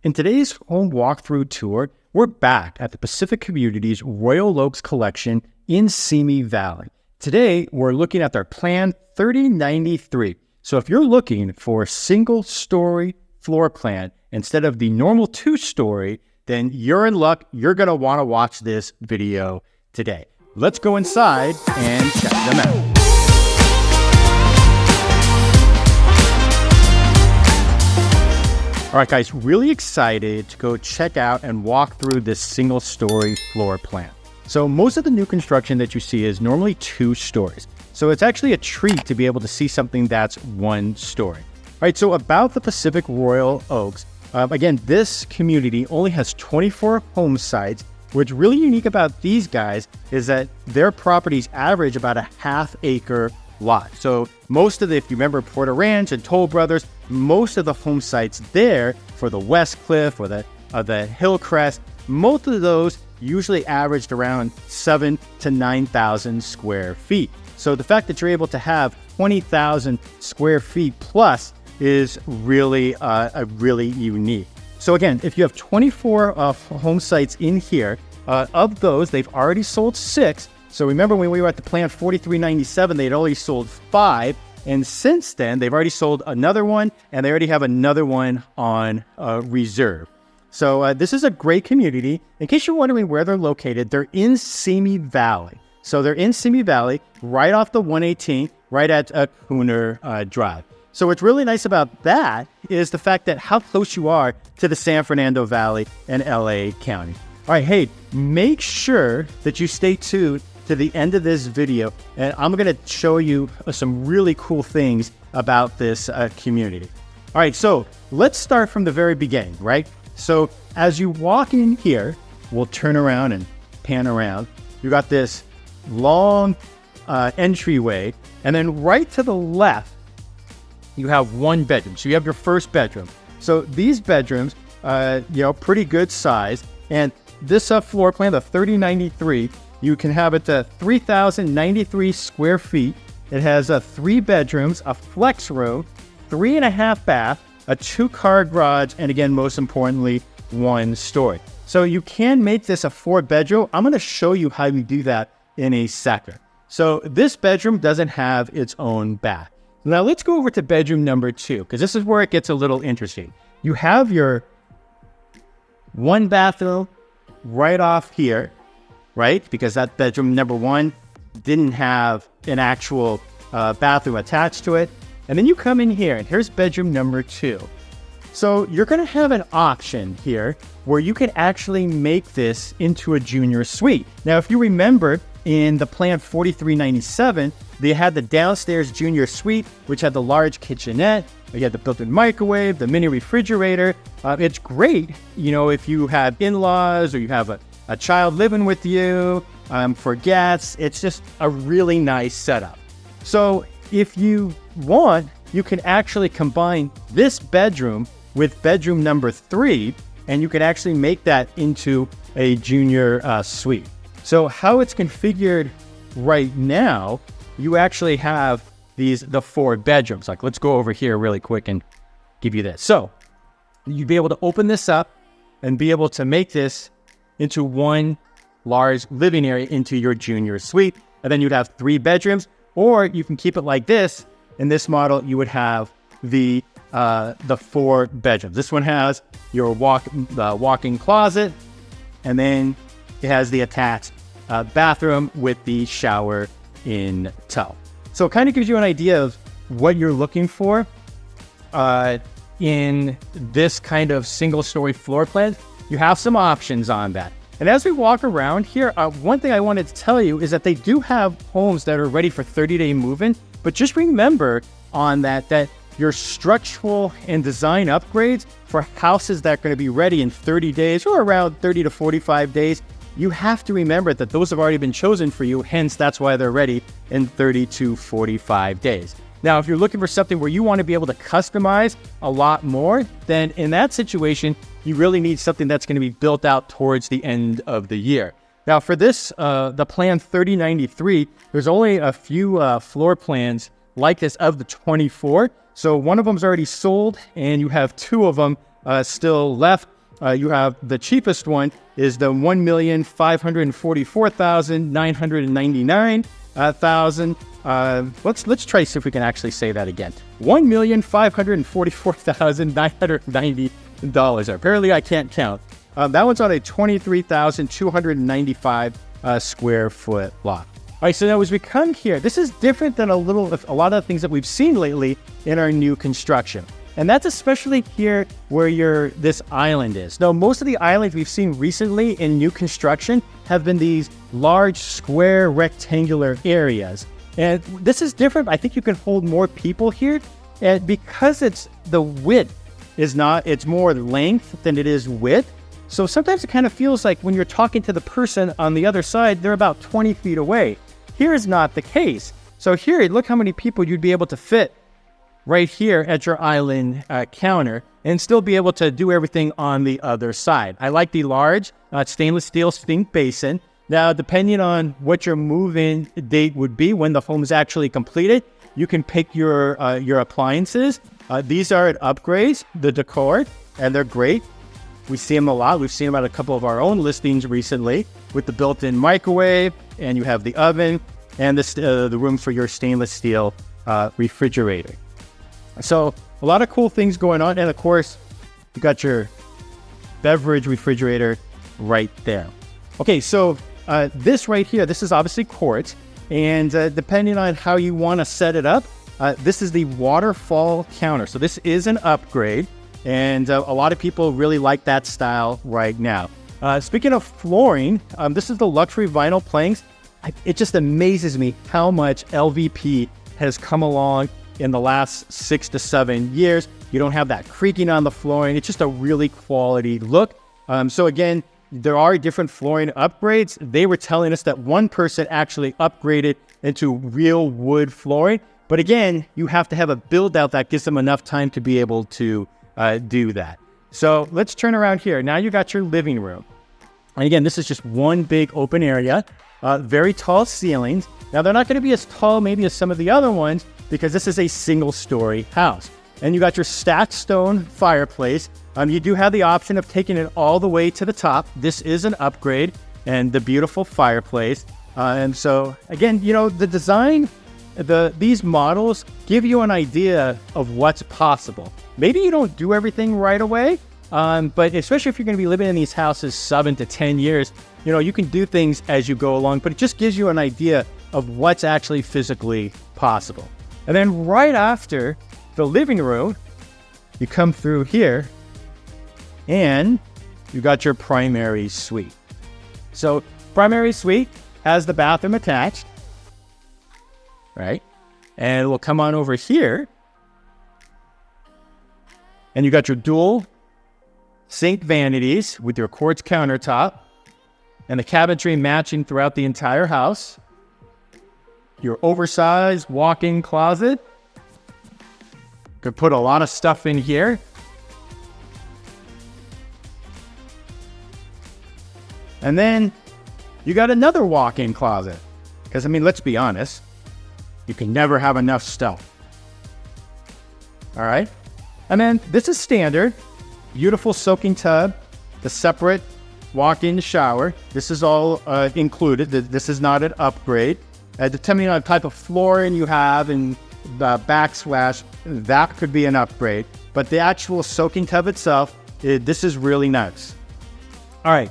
In today's home walkthrough tour, we're back at the Pacific Communities Royal Oaks Collection in Simi Valley. Today, we're looking at their Plan 3093. So if you're looking for a single-story floor plan instead of the normal two-story, then you're in luck. You're going to want to watch this video today. Let's go inside and check them out. All right, guys, really excited to go check out and walk through this single-story floor plan. So most of the new construction that you see is normally 2 stories. So it's actually a treat to be able to see something that's 1 story. All right, so about the Pacific Royal Oaks, again, this community only has 24 home sites. What's really unique about these guys is that their properties average about a half-acre lot. So most of the, if you remember Porter Ranch and Toll Brothers, most of the home sites there for the West Cliff or the Hillcrest, most of those usually averaged around 7,000 to 9,000 square feet. So the fact that you're able to have 20,000 square feet plus is really really unique. So again, if you have 24 home sites in here, of those, they've already sold 6. So remember when we were at the Plan 4397, they had already sold 5. And since then, they've already sold another one, and they already have another one on reserve. So this is a great community. In case you're wondering where they're located, they're in Simi Valley. So they're in Simi Valley, right off the 118, right at Cooner Drive. So what's really nice about that is the fact that how close you are to the San Fernando Valley and LA County. All right, hey, make sure that you stay tuned to the end of this video, and I'm going to show you some really cool things about this community. All right, so let's start from the very beginning, right? So as you walk in here, we'll turn around and pan around. You got this long entryway, and then right to the left, you have 1 bedroom. So you have your first bedroom. So these bedrooms, pretty good size, and this floor plan, the 3093, you can have it to 3,093 square feet. It has 3 bedrooms, a flex room, 3.5 bath, a 2-car garage, and again, most importantly, 1 story. So you can make this a 4-bedroom. I'm going to show you how you do that in a second. So this bedroom doesn't have its own bath. Now let's go over to bedroom number 2, because this is where it gets a little interesting. You have your 1 bathroom right off here, right? Because that bedroom number 1 didn't have an actual bathroom attached to it. And then you come in here, and here's bedroom number 2. So you're going to have an option here where you can actually make this into a junior suite. Now, if you remember in the Plan 4397, they had the downstairs junior suite, which had the large kitchenette. You had the built-in microwave, the mini refrigerator. It's great, if you have in-laws or you have a child living with you, for guests. It's just a really nice setup. So if you want, you can actually combine this bedroom with bedroom number 3, and you can actually make that into a junior suite. So how it's configured right now, you actually have the 4 bedrooms. Like, let's go over here really quick and give you this. So you'd be able to open this up and be able to make this into 1 large living area into your junior suite. And then you'd have 3 bedrooms, or you can keep it like this. In this model, you would have the 4 bedrooms. This one has your walk-in closet, and then it has the attached bathroom with the shower in tub. So it kind of gives you an idea of what you're looking for in this kind of single-story floor plan. You have some options on that. And as we walk around here, one thing I wanted to tell you is that they do have homes that are ready for 30-day move-in, but just remember on that your structural and design upgrades for houses that are going to be ready in 30 days or around 30 to 45 days, you have to remember that those have already been chosen for you, hence that's why they're ready in 30 to 45 days. Now, if you're looking for something where you want to be able to customize a lot more, then in that situation, you really need something that's going to be built out towards the end of the year. Now, for this, the Plan 3093, there's only a few floor plans like this of the 24. So one of them's already sold, and you have 2 of them still left. you have the cheapest one is the 1,544,999. Let's try to see if we can actually say that again. $1,544,990. Apparently I can't count. That one's on a 23,295 square foot lot. All right, so now as we come here, this is different than a lot of the things that we've seen lately in our new construction. And that's especially here where this island is. Now, most of the islands we've seen recently in new construction have been these large square rectangular areas. And this is different. I think you can hold more people here. And because the width is it's more length than it is width. So sometimes it kind of feels like when you're talking to the person on the other side, they're about 20 feet away. Here is not the case. So here, look how many people you'd be able to fit right here at your island counter and still be able to do everything on the other side. I like the large stainless steel sink basin. Now, depending on what your move-in date would be when the home is actually completed, you can pick your appliances. These are upgrades, the decor, and they're great. We see them a lot. We've seen them at a couple of our own listings recently with the built-in microwave, and you have the oven and the room for your stainless steel refrigerator. So a lot of cool things going on. And of course, you got your beverage refrigerator right there. Okay, so this right here, this is obviously quartz. And depending on how you want to set it up, this is the waterfall counter. So this is an upgrade. And a lot of people really like that style right now. Speaking of flooring, this is the luxury vinyl planks. It just amazes me how much LVP has come along in the last 6 to 7 years. You don't have that creaking on the flooring. It's just a really quality look. So again, there are different flooring upgrades. They were telling us that one person actually upgraded into real wood flooring. But again, you have to have a build out that gives them enough time to be able to do that. So let's turn around here. Now you got your living room. And again, this is just one big open area, very tall ceilings. Now they're not going to be as tall maybe as some of the other ones because this is a single story house. And you got your stacked stone fireplace. You do have the option of taking it all the way to the top. This is an upgrade and the beautiful fireplace. And so again, you know, the design, these models give you an idea of what's possible. Maybe you don't do everything right away, but especially if you're going to be living in these houses 7 to 10 years, you know, you can do things as you go along, but it just gives you an idea of what's actually physically possible. And then right after the living room, you come through here and you got your primary suite. So primary suite has the bathroom attached, right? And we'll come on over here and you got your dual sink vanities with your quartz countertop and the cabinetry matching throughout the entire house. Your oversized walk-in closet. Could put a lot of stuff in here. And then you got another walk-in closet. Because, I mean, let's be honest, you can never have enough stuff. All right? And then this is standard. Beautiful soaking tub, the separate walk-in shower. This is all included. This is not an upgrade. Depending on the type of flooring you have and the backsplash, that could be an upgrade. But the actual soaking tub itself, this is really nice. All right,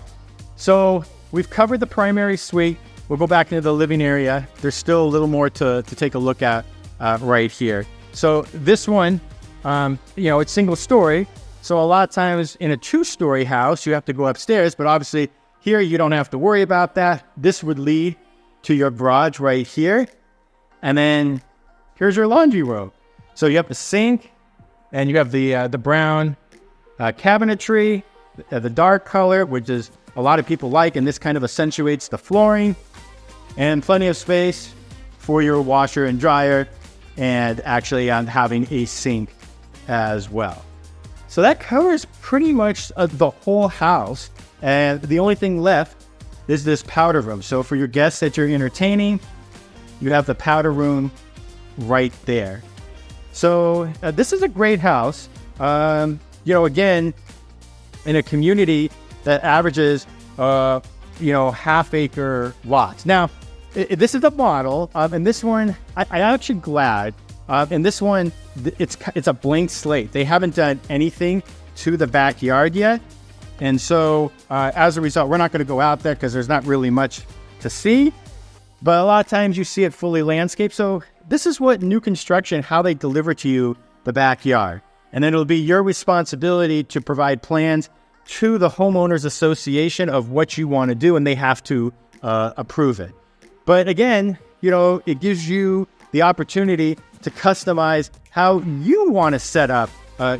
so we've covered the primary suite. We'll go back into the living area. There's still a little more to take a look at right here. So this one, you know, it's single story. So a lot of times in a 2-story house, you have to go upstairs. But obviously here, you don't have to worry about that. This would lead to your garage right here. And then here's your laundry room. So you have the sink and you have the brown cabinetry, the dark color, which is a lot of people like, and this kind of accentuates the flooring, and plenty of space for your washer and dryer, and actually having a sink as well. So that covers pretty much the whole house. And the only thing left is this powder room. So for your guests that you're entertaining, you have the powder room right there. So this is a great house. You know, again, in a community that averages, half-acre lots. Now, this is the model, and this one, I'm actually glad. And this one, it's a blank slate. They haven't done anything to the backyard yet. And so, as a result, we're not going to go out there because there's not really much to see. But a lot of times you see it fully landscaped. So this is what new construction, how they deliver to you the backyard. And then it'll be your responsibility to provide plans to the homeowners association of what you want to do, and they have to approve it. But again, it gives you the opportunity to customize how you want to set up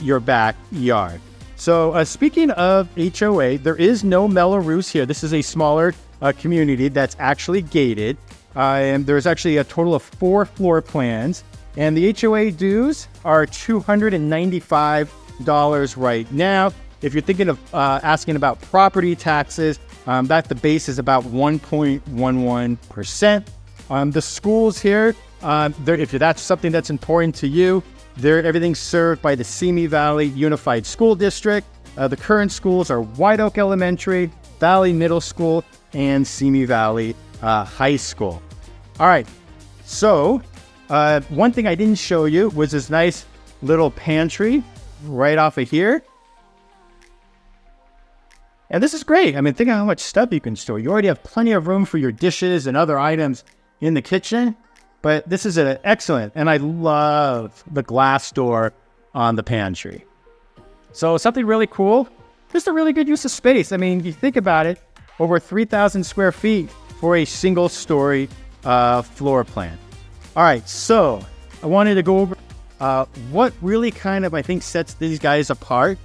your backyard. So speaking of HOA, there is no Melrose here. This is a smaller community that's actually gated. And there's actually a total of 4 floor plans. And the HOA dues are $295 right now. If you're thinking of asking about property taxes, the base is about 1.11%. The schools here, if that's something that's important to you, everything's served by the Simi Valley Unified School District. The current schools are White Oak Elementary, Valley Middle School, and Simi Valley High School. All right, so one thing I didn't show you was this nice little pantry right off of here. And this is great. I mean, think of how much stuff you can store. You already have plenty of room for your dishes and other items in the kitchen. But this is excellent, and I love the glass door on the pantry. So something really cool, just a really good use of space. I mean, you think about it, over 3,000 square feet for a single-story floor plan. All right, so I wanted to go over what really kind of, I think, sets these guys apart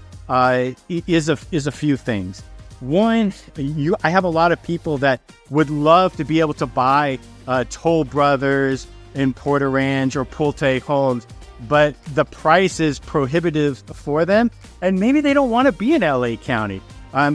is a few things. One, I have a lot of people that would love to be able to buy Toll Brothers in Porter Ranch or Pulte homes, but the price is prohibitive for them, and maybe they don't want to be in LA County.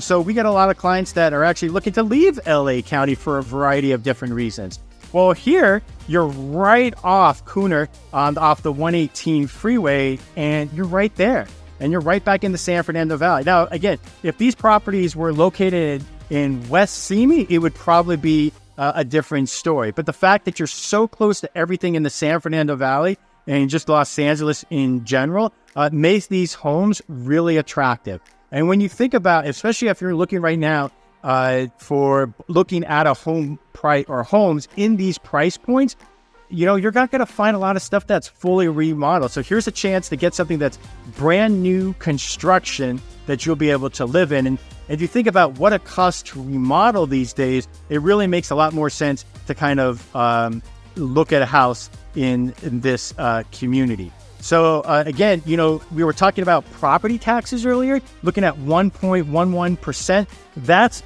So we get a lot of clients that are actually looking to leave LA County for a variety of different reasons. Well, here, you're right off Cooner, off the 118 freeway, and you're right there. And you're right back in the San Fernando Valley. Now, again, if these properties were located in West Simi, it would probably be a different story. But the fact that you're so close to everything in the San Fernando Valley and just Los Angeles in general makes these homes really attractive. And when you think about, especially if you're looking right now for looking at a home price or homes in these price points, you're not going to find a lot of stuff that's fully remodeled. So here's a chance to get something that's brand new construction that you'll be able to live in. And if you think about what it costs to remodel these days, it really makes a lot more sense to kind of look at a house in this community. So again, we were talking about property taxes earlier, looking at 1.11%. That's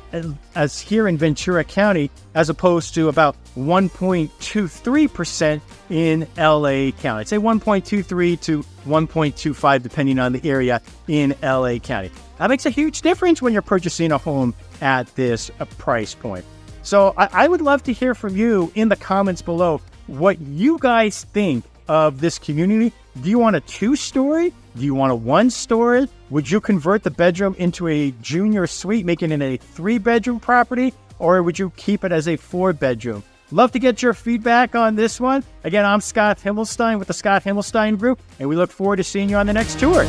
as here in Ventura County, as opposed to about 1.23% in LA County. I'd say 1.23 to 1.25, depending on the area in LA County. That makes a huge difference when you're purchasing a home at this price point. So I would love to hear from you in the comments below what you guys think of this community. Do you want a 2-story? Do you want a 1-story? Would you convert the bedroom into a junior suite, making it a 3-bedroom property? Or would you keep it as a 4-bedroom? Love to get your feedback on this one. Again, I'm Scott Himelstein with the Scott Himelstein Group, and we look forward to seeing you on the next tour.